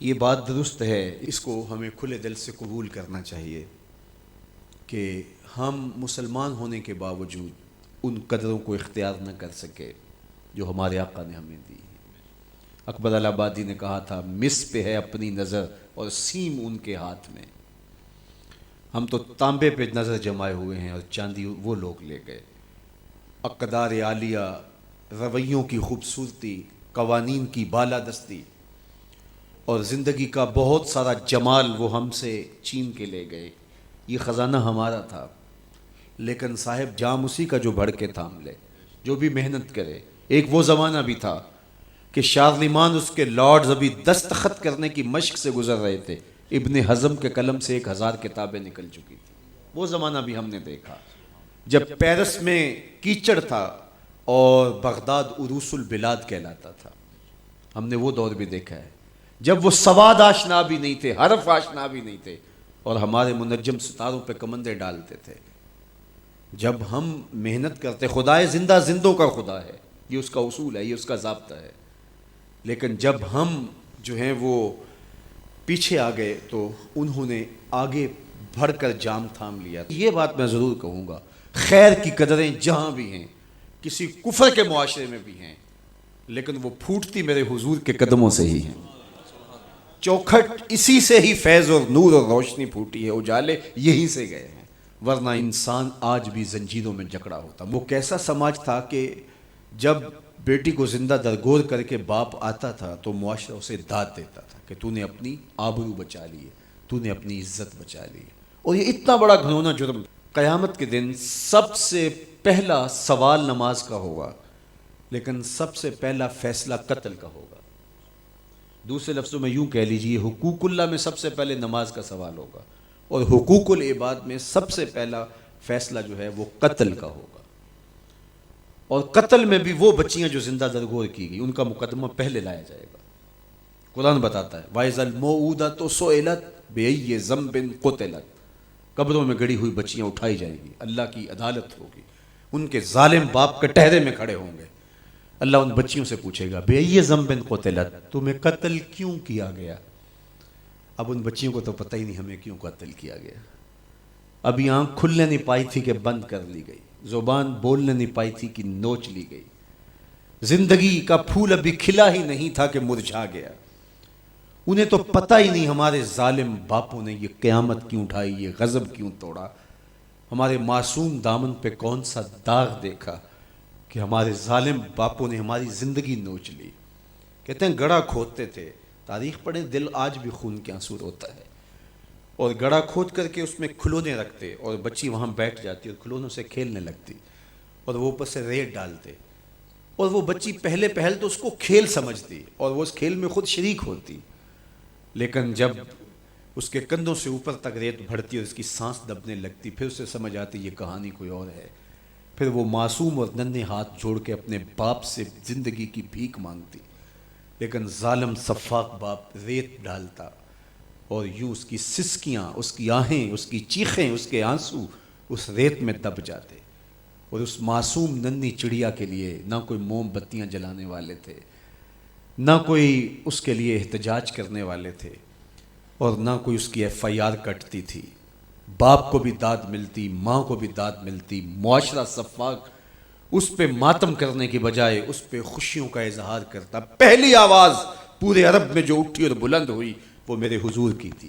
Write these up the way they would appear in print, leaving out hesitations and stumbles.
یہ بات درست ہے، اس کو ہمیں کھلے دل سے قبول کرنا چاہیے کہ ہم مسلمان ہونے کے باوجود ان قدروں کو اختیار نہ کر سکے جو ہمارے آقا نے ہمیں دی. اکبر الہآبادی نے کہا تھا مس پہ ہے اپنی نظر اور سیم ان کے ہاتھ میں. ہم تو تانبے پہ نظر جمائے ہوئے ہیں اور چاندی وہ لوگ لے گئے. اقدار عالیہ، رویوں کی خوبصورتی، قوانین کی بالادستی اور زندگی کا بہت سارا جمال وہ ہم سے چھین کے لے گئے. یہ خزانہ ہمارا تھا، لیکن صاحب جام اسی کا جو بڑھ کے تھام لے، جو بھی محنت کرے. ایک وہ زمانہ بھی تھا کہ شارلمان اس کے لارڈز ابھی دستخط کرنے کی مشق سے گزر رہے تھے. ابن حزم کے قلم سے 1000 کتابیں نکل چکی تھی. وہ زمانہ بھی ہم نے دیکھا جب پیرس میں کیچڑ تھا اور بغداد عروس البلاد کہلاتا تھا. ہم نے وہ دور بھی دیکھا ہے جب وہ سواد آشنا بھی نہیں تھے، حرف آشنا بھی نہیں تھے، اور ہمارے منجم ستاروں پہ کمندے ڈالتے تھے. جب ہم محنت کرتے، خدائے زندہ زندوں کا خدا ہے، یہ اس کا اصول ہے، یہ اس کا ضابطہ ہے. لیکن جب ہم جو ہیں وہ پیچھے آ گئے تو انہوں نے آگے بڑھ کر جام تھام لیا. یہ بات میں ضرور کہوں گا، خیر کی قدریں جہاں بھی ہیں، کسی کفر کے معاشرے میں بھی ہیں، لیکن وہ پھوٹتی میرے حضور کے قدموں سے ہی ہیں. چوکھٹ اسی سے ہی فیض اور نور اور روشنی پھوٹی ہے، اجالے یہیں سے گئے ہیں، ورنہ انسان آج بھی زنجیروں میں جکڑا ہوتا. وہ کیسا سماج تھا کہ جب بیٹی کو زندہ درگور کر کے باپ آتا تھا تو معاشرہ اسے داد دیتا تھا کہ تو نے اپنی آبرو بچا لی ہے، تو نے اپنی عزت بچا لی ہے. اور یہ اتنا بڑا گھنونا جرم. قیامت کے دن سب سے پہلا سوال نماز کا ہوگا، لیکن سب سے پہلا فیصلہ قتل کا ہوگا. دوسرے لفظوں میں یوں کہہ لیجئے، حقوق اللہ میں سب سے پہلے نماز کا سوال ہوگا، اور حقوق العباد میں سب سے پہلا فیصلہ جو ہے وہ قتل کا ہوگا. اور قتل میں بھی وہ بچیاں جو زندہ درگور کی گئی، ان کا مقدمہ پہلے لایا جائے گا. قرآن بتاتا ہے وَإِذَا الْمَوْءُودَةُ سُئِلَتْ بِأَيِّ ذَنبٍ قُتِلَتْ. قبروں میں گڑی ہوئی بچیاں اٹھائی جائیں گی، اللہ کی عدالت ہوگی، ان کے ظالم باپ کٹہرے میں کھڑے ہوں گے. اللہ ان بچیوں سے پوچھے گا بِأَيِّ ذَنبٍ قُتِلَتْ، تمہیں قتل کیوں کیا گیا؟ اب ان بچیوں کو تو پتہ ہی نہیں ہمیں کیوں قتل کیا گیا. ابھی آنکھ کھلنے نہیں پائی تھی کہ بند کر لی گئی، زبان بولنے نہیں پائی تھی کہ نوچ لی گئی، زندگی کا پھول ابھی کھلا ہی نہیں تھا کہ مرجھا گیا. انہیں تو پتہ ہی نہیں ہمارے ظالم باپوں نے یہ قیامت کیوں اٹھائی، یہ غضب کیوں توڑا، ہمارے معصوم دامن پہ کون سا داغ دیکھا کہ ہمارے ظالم باپوں نے ہماری زندگی نوچ لی. کہتے ہیں گڑھا کھودتے تھے، تاریخ پڑھیں، دل آج بھی خون کے آنسو روتا ہے. اور گڑھا کھود کر کے اس میں کھلونے رکھتے اور بچی وہاں بیٹھ جاتی اور کھلونوں سے کھیلنے لگتی، اور وہ اوپر سے ریت ڈالتے، اور وہ بچی پہلے پہل تو اس کو کھیل سمجھتی اور وہ اس کھیل میں خود شریک ہوتی. لیکن جب اس کے کندھوں سے اوپر تک ریت بڑھتی اور اس کی سانس دبنے لگتی، پھر اسے سمجھ آتی یہ کہانی کوئی اور ہے. پھر وہ معصوم اور ننھے ہاتھ جوڑ کے اپنے باپ سے زندگی کی بھیک مانگتی، لیکن ظالم سفاک باپ ریت ڈالتا اور یوں اس کی سسکیاں، اس کی آہیں، اس کی چیخیں، اس کے آنسو اس ریت میں دب جاتے. اور اس معصوم ننھی چڑیا کے لیے نہ کوئی موم بتیاں جلانے والے تھے، نہ کوئی اس کے لیے احتجاج کرنے والے تھے، اور نہ کوئی اس کی FIR کٹتی تھی. باپ کو بھی داد ملتی، ماں کو بھی داد ملتی. معاشرہ صفاق اس پہ ماتم کرنے کی بجائے اس پہ خوشیوں کا اظہار کرتا. پہلی آواز پورے عرب میں جو اٹھی اور بلند ہوئی وہ میرے حضور کی تھی.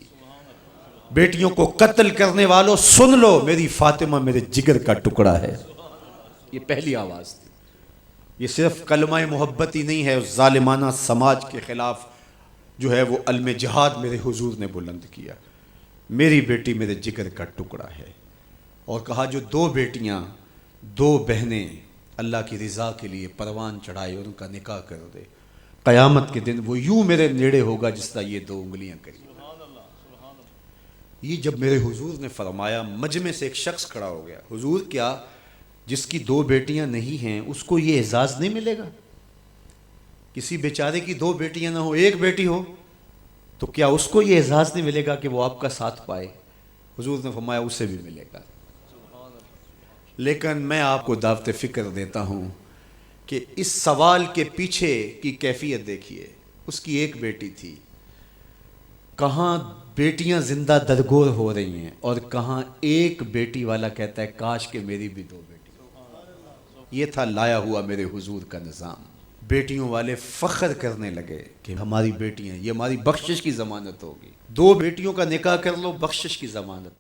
بیٹیوں کو قتل کرنے والوں سن لو، میری فاطمہ میرے جگر کا ٹکڑا ہے. یہ پہلی آواز تھی. یہ صرف کلمہ محبت ہی نہیں ہے، اس ظالمانہ سماج کے خلاف جو ہے وہ علم جہاد میرے حضور نے بلند کیا. میری بیٹی میرے جگر کا ٹکڑا ہے. اور کہا جو 2 بیٹیاں، 2 بہنیں اللہ کی رضا کے لیے پروان چڑھائے اور ان کا نکاح کر دے، قیامت کے دن وہ یوں میرے نیڑے ہوگا جس طرح یہ 2 انگلیاں کری. یہ جب میرے حضور نے فرمایا، مجمع سے ایک شخص کھڑا ہو گیا. حضور کیا جس کی 2 بیٹیاں نہیں ہیں اس کو یہ اعزاز نہیں ملے گا؟ کسی بیچارے کی 2 بیٹیاں نہ ہو، 1 بیٹی ہو، تو کیا اس کو یہ اعزاز نہیں ملے گا کہ وہ آپ کا ساتھ پائے؟ حضور نے فرمایا اسے بھی ملے گا. لیکن میں آپ کو دعوت فکر دیتا ہوں کہ اس سوال کے پیچھے کی کیفیت دیکھیے. اس کی 1 بیٹی تھی، کہاں بیٹیاں زندہ درگور ہو رہی ہیں اور کہاں ایک بیٹی والا کہتا ہے کاش کہ میری بھی 2 بیٹی۔ یہ تھا لایا ہوا میرے حضور کا نظام۔ بیٹیوں والے فخر کرنے لگے کہ ہماری بیٹیاں، یہ ہماری بخشش کی ضمانت ہوگی، 2 بیٹیوں کا نکاح کر لو، بخشش کی ضمانت۔